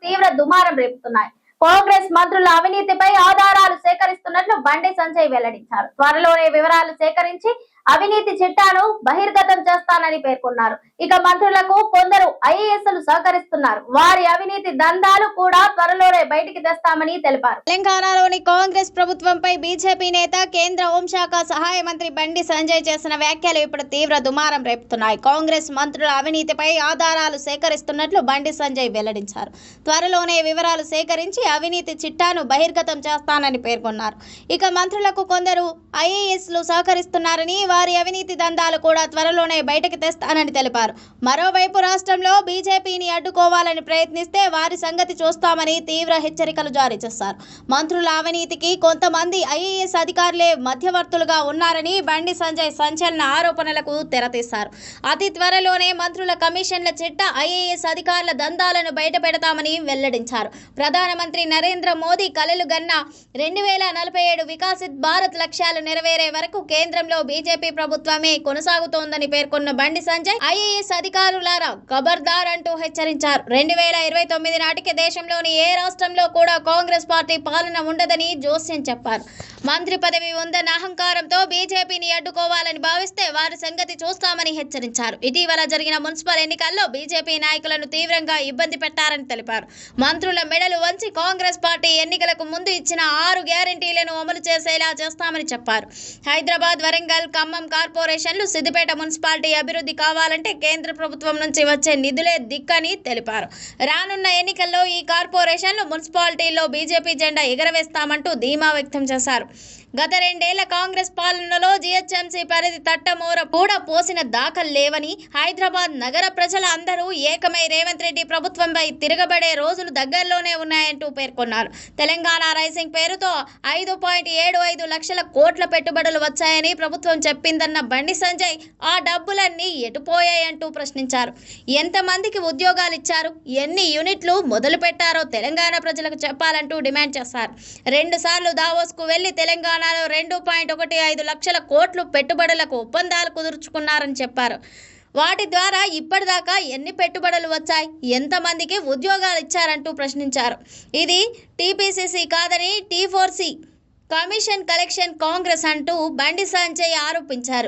తీవ్ర దుమారం రేపుతున్నాయి. కాంగ్రెస్ మంత్రుల అవినీతిపై ఆధారాలు సేకరిస్తున్నట్లు బండి సంజయ్ వెల్లడించారు. త్వరలోనే వివరాలు సేకరించి అవినీతి చిట్టాను బహిర్గతం చేస్తానని పేర్కొన్నారు. ఇక మంత్రులకు కొందరు ఐఏఎస్లు సహకరిస్తున్నారు. వారి అవినీతి దందాలు కూడా త్వరలోనే బయటికి తెస్తామని తెలిపారు. తెలంగాణలోని కాంగ్రెస్ ప్రభుత్వంపై బీజేపీ నేత కేంద్ర హోంశాఖ సహాయ మంత్రి బండి సంజయ్ చేసిన వ్యాఖ్యలు ఇప్పుడు తీవ్ర దుమారం రేపుతున్నాయి. కాంగ్రెస్ మంత్రుల అవినీతిపై ఆధారాలు సేకరిస్తున్నట్లు బండి సంజయ్ వెల్లడించారు. త్వరలోనే వివరాలు సేకరించి అవినీతి చిట్టాను బహిర్గతం చేస్తానని పేర్కొన్నారు. ఇక మంత్రులకు కొందరు ఐఏఎస్లు సహకరిస్తున్నారని, వారి అవినీతి దందాలు కూడా త్వరలోనే బయటకు తెస్తానని తెలిపారు. మరోవైపు రాష్ట్రంలో బీజేపీని అడ్డుకోవాలని ప్రయత్నిస్తే వారి సంగతి చూస్తామని తీవ్ర హెచ్చరికలు జారీ చేశారు. మంత్రుల అవినీతికి కొంతమంది ఐఏఎస్ అధికారులే మధ్యవర్తులుగా ఉన్నారని బండి సంజయ్ సంచలన ఆరోపణలకు తెరతీశారు. అతి త్వరలోనే మంత్రుల కమిషన్ల చిట్ట, ఐఏఎస్ అధికారుల దందాలను బయటపెడతామని వెల్లడించారు. ప్రధానమంత్రి నరేంద్ర మోదీ కలలు గన్న 2047 వికసిత్ భారత్ లక్ష్యాలు నెరవేరే వరకు కేంద్రంలో బీజేపీ ప్రభుత్వమే కొనసాగుతోందని పేర్కొన్న బండి సంజయ్ ఐఏఎస్ అధికారులారా ఖబర్దార్ అంటూ హెచ్చరించారు. 2029 నాటికి దేశంలోని ఏ రాష్ట్రంలో కూడా కాంగ్రెస్ పార్టీ పాలన ఉండదని జోస్యం చెప్పారు. మంత్రి పదవి ఉందన్న అహంకారంతో బీజేపీని అడ్డుకోవాలని భావిస్తే వారి సంగతి చూస్తామని హెచ్చరించారు. ఇటీవల జరిగిన మున్సిపల్ ఎన్నికల్లో బీజేపీ నాయకులను తీవ్రంగా ఇబ్బంది పెట్టారని తెలిపారు. మంత్రుల మెడలు వంచి కాంగ్రెస్ పార్టీ ఎన్నికలకు ముందు ఇచ్చిన 6 గ్యారెంటీలను అమలు చేసేలా చేస్తామని చెప్పారు. హైదరాబాద్, వరంగల్, ఖమ్మం కార్పొరేషన్లు, సిద్దిపేట మున్సిపాలిటీ అభివృద్ధి కావాలంటే కేంద్ర ప్రభుత్వం నుంచి వచ్చే నిధులే దిక్కని తెలిపారు. రానున్న ఎన్నికల్లో ఈ కార్పొరేషన్లు, మున్సిపాలిటీల్లో బీజేపీ జెండా ఎగరవేస్తామంటూ ధీమా వ్యక్తం చేశారు. గత 2 ఏళ్ల కాంగ్రెస్ పాలనలో జీహెచ్ఎంసీ పరిధి తట్టమూర కూడా పోసిన దాఖలు లేవని, హైదరాబాద్ నగర ప్రజల అందరూ ఏకమై రేవంత్ రెడ్డి ప్రభుత్వంపై తిరగబడే రోజులు దగ్గరలోనే ఉన్నాయంటూ పేర్కొన్నారు. తెలంగాణ రైసింగ్ పేరుతో 5.75 లక్షల కోట్ల పెట్టుబడులు వచ్చాయని ప్రభుత్వం చెప్పిందన్న బండి సంజయ్ ఆ డబ్బులన్నీ ఎటుపోయాయంటూ ప్రశ్నించారు. ఎంతమందికి ఉద్యోగాలు ఇచ్చారు, ఎన్ని యూనిట్లు మొదలు పెట్టారో తెలంగాణ ప్రజలకు చెప్పాలంటూ డిమాండ్ చేశారు. 2 సార్లు దావోస్కు వెళ్లి తెలంగాణలో 2.15 లక్షల కోట్లు పెట్టుబడులకు ఒప్పందాలు కుదుర్చుకున్నారని చెప్పారు. వాటి ద్వారా ఇప్పటిదాకా ఎన్ని పెట్టుబడులు వచ్చాయి, ఎంతమందికి ఉద్యోగాలు ఇచ్చారంటూ ప్రశ్నించారు. ఇది టీపీసీసీ కాదని T4C కమిషన్ కలెక్షన్ కాంగ్రెస్ అంటూ బండి సంజయ్ ఆరోపించారు.